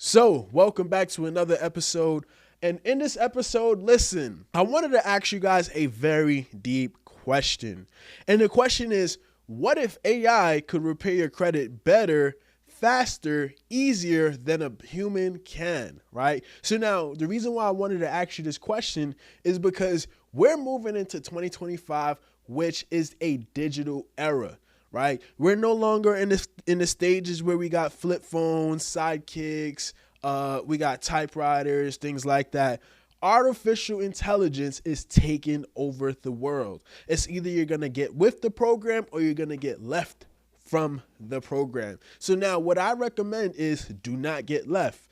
So, welcome back to another episode. And in this episode, listen, I wanted to ask you guys a very deep question. And the question is, what if AI could repair your credit better, faster, easier than a human can, right? So now, the reason why I wanted to ask you this question is because we're moving into 2025, which is a digital era. Right, we're no longer in the stages where we got flip phones, sidekicks, we got typewriters, things like that. Artificial intelligence is taking over the world. It's either you're gonna get with the program or you're gonna get left from the program. So now, what I recommend is do not get left.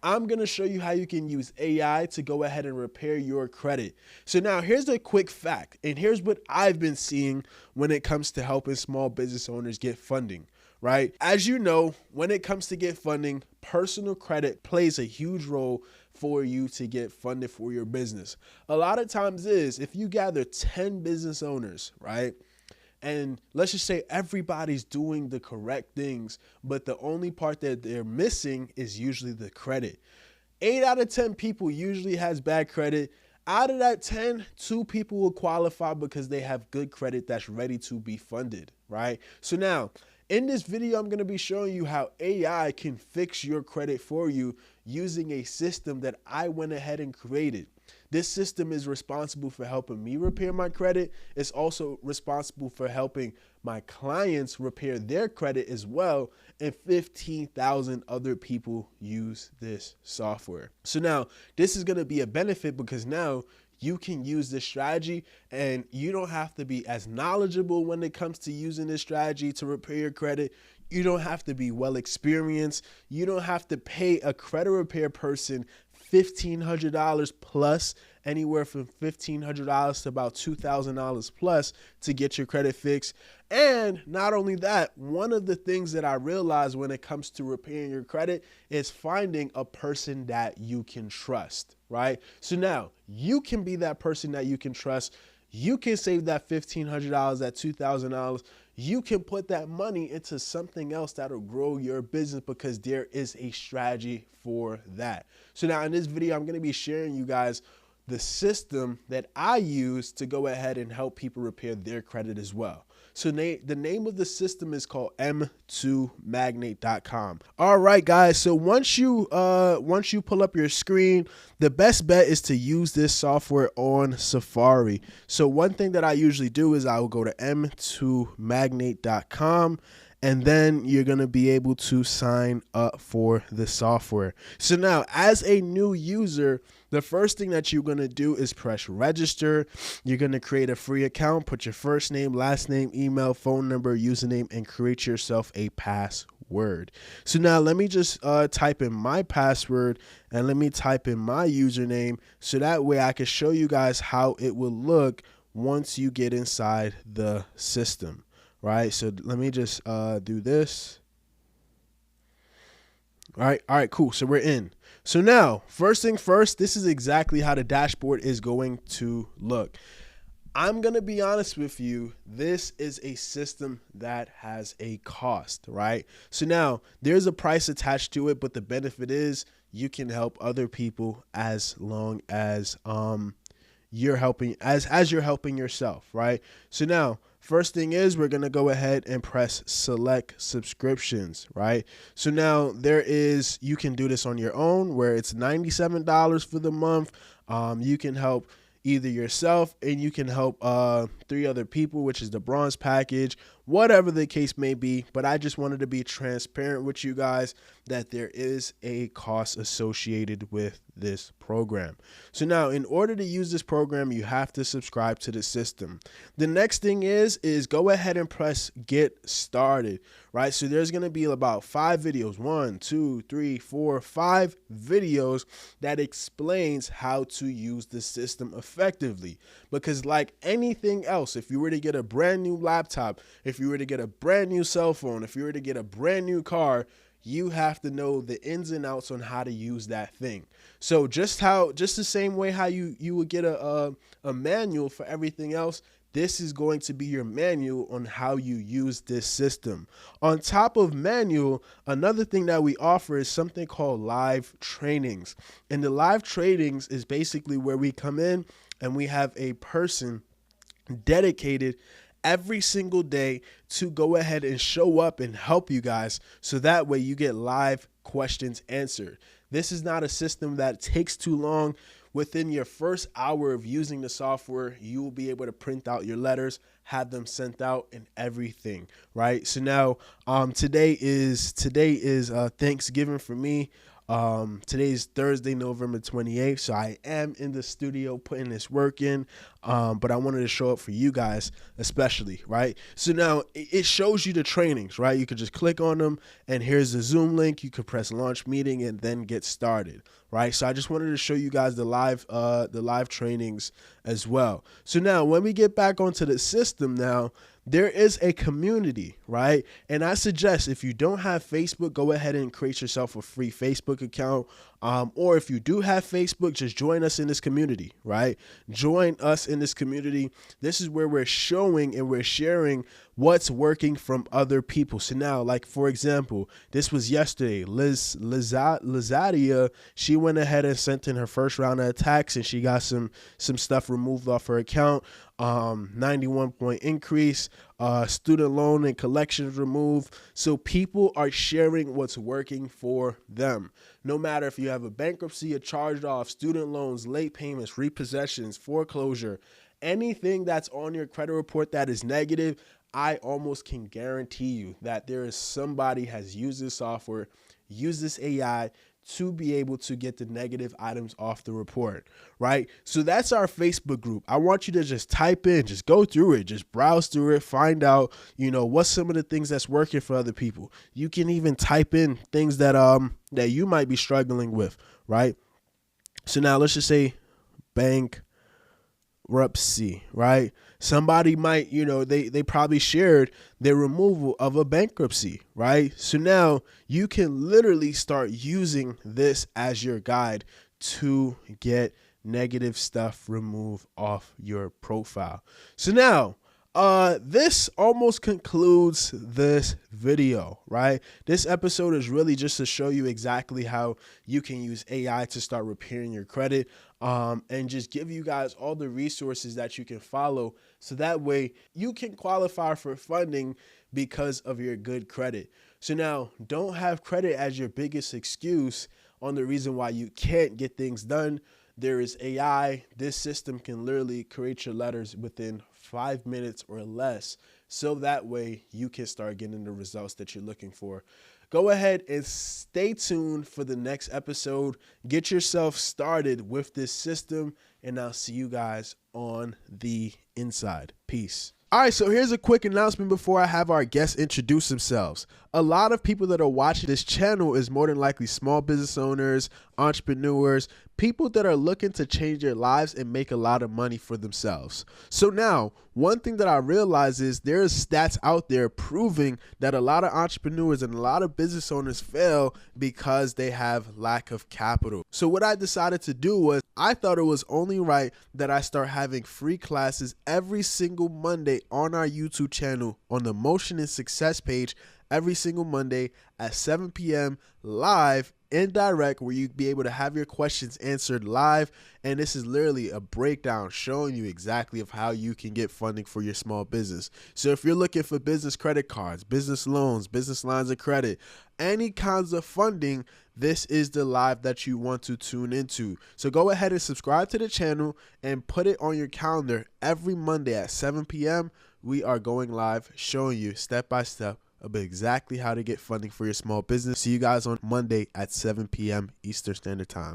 I'm going to show you how you can use AI to go ahead and repair your credit. So now here's a quick fact, and here's what I've been seeing when it comes to helping small business owners get funding, right? As you know, when it comes to get funding, personal credit plays a huge role for you to get funded for your business. A lot of times if you gather 10 business owners, right? And let's just say everybody's doing the correct things, but the only part that they're missing is usually the credit. 8 out of 10 people usually has bad credit. Out of that 10, 2 people will qualify because they have good credit that's ready to be funded, right? So now, in this video, I'm going to be showing you how AI can fix your credit for you using a system that I went ahead and created. This system is responsible for helping me repair my credit. It's also responsible for helping my clients repair their credit as well. And 15,000 other people use this software. So now this is going to be a benefit because now you can use this strategy and you don't have to be as knowledgeable when it comes to using this strategy to repair your credit. You don't have to be well experienced. You don't have to pay a credit repair person $1,500 plus, anywhere from $1,500 to about $2,000 plus to get your credit fixed. And not only that, one of the things that I realized when it comes to repairing your credit is finding a person that you can trust, right? So now you can be that person that you can trust. You can save that $1,500, that $2,000. You can put that money into something else that'll grow your business because there is a strategy for that. So now in this video, I'm going to be sharing you guys the system that I use to go ahead and help people repair their credit as well. So the name of the system is called m2magnate.com. All right, guys. So once you pull up your screen, the best bet is to use this software on Safari. So one thing that I usually do is I will go to m2magnate.com. And then you're going to be able to sign up for the software. So now, as a new user, the first thing that you're going to do is press register. You're going to create a free account, put your first name, last name, email, phone number, username, and create yourself a password. So now let me just type in my password and let me type in my username so that way I can show you guys how it will look once you get inside the system. Right, so let me just do this. All right, cool. So we're in. So now, first thing first, this is exactly how the dashboard is going to look. I'm going to be honest with you. This is a system that has a cost, right? So now there's a price attached to it, but the benefit is you can help other people as long as you're helping as you're helping yourself, right? So now, first thing is we're going to go ahead and press select subscriptions, right? So now you can do this on your own where it's $97 for the month. You can help either yourself and you can help 3 other people, which is the bronze package, whatever the case may be. But I just wanted to be transparent with you guys that there is a cost associated with this program. So now in order to use this program, you have to subscribe to the system. The next thing is go ahead and press get started, right? So there's going to be about 5 videos, 1, 2, 3, 4, 5 videos that explains how to use the system effectively. Because like anything else, if you were to get a brand new laptop, if you were to get a brand new cell phone, if you were to get a brand new car, you have to know the ins and outs on how to use that thing. So just the same way how you would get a manual for everything else, this is going to be your manual on how you use this system. On top of manual, another thing that we offer is something called live trainings. And the live trainings is basically where we come in and we have a person dedicated every single day to go ahead and show up and help you guys, so that way you get live questions answered. This is not a system that takes too long. Within your first hour of using the software, you will be able to print out your letters, have them sent out, and everything, right? So now, today is Thanksgiving for me. Today's Thursday, November 28th. So I am in the studio putting this work in. But I wanted to show up for you guys, especially, right? So now it shows you the trainings, right? You could just click on them and here's the Zoom link. You could press launch meeting and then get started, right? So I just wanted to show you guys the live trainings as well. So now when we get back onto the system now, there is a community, right? And I suggest if you don't have Facebook, go ahead and create yourself a free Facebook account. Or if you do have Facebook, just join us in this community, right? Join us in this community. This is where we're showing and we're sharing what's working from other people. So now, like, for example, this was yesterday. Lizadia, she went ahead and sent in her first round of attacks and she got some stuff removed off her account. 91 point increase, student loan and collections removed. So people are sharing what's working for them. No matter if you have a bankruptcy, a charged off, student loans, late payments, repossessions, foreclosure, anything that's on your credit report that is negative, I almost can guarantee you that there is somebody has used this software, used this AI to be able to get the negative items off the report, right? So that's our Facebook group. I want you to just type in, just go through it, just browse through it, find out, what's some of the things that's working for other people. You can even type in things that you might be struggling with, right? So now let's just say bankruptcy, right? Somebody might, they probably shared their removal of a bankruptcy, right? So now you can literally start using this as your guide to get negative stuff removed off your profile. So now, this almost concludes this video, right? This episode is really just to show you exactly how you can use AI to start repairing your credit, and just give you guys all the resources that you can follow, so that way you can qualify for funding because of your good credit. So now, don't have credit as your biggest excuse on the reason why you can't get things done. There is AI. This system can literally create your letters within 5 minutes or less, so that way you can start getting the results that you're looking for. Go ahead and stay tuned for the next episode. Get yourself started with this system, and I'll see you guys on the inside. Peace. All right, so here's a quick announcement before I have our guests introduce themselves. A lot of people that are watching this channel is more than likely small business owners, entrepreneurs, people that are looking to change their lives and make a lot of money for themselves. So now, one thing that I realize is there's stats out there proving that a lot of entrepreneurs and a lot of business owners fail because they have lack of capital. So what I decided to do was, I thought it was only right that I start having free classes every single Monday on our YouTube channel on the Motion and Success page every single Monday at 7 p.m. live and direct, where you'd be able to have your questions answered live. And this is literally a breakdown showing you exactly of how you can get funding for your small business. So if you're looking for business credit cards, business loans, business lines of credit, any kinds of funding, this is the live that you want to tune into. So go ahead and subscribe to the channel and put it on your calendar. Every Monday at 7 p.m. we are going live, showing you step by step about exactly how to get funding for your small business. See you guys on Monday at 7 p.m. Eastern Standard Time.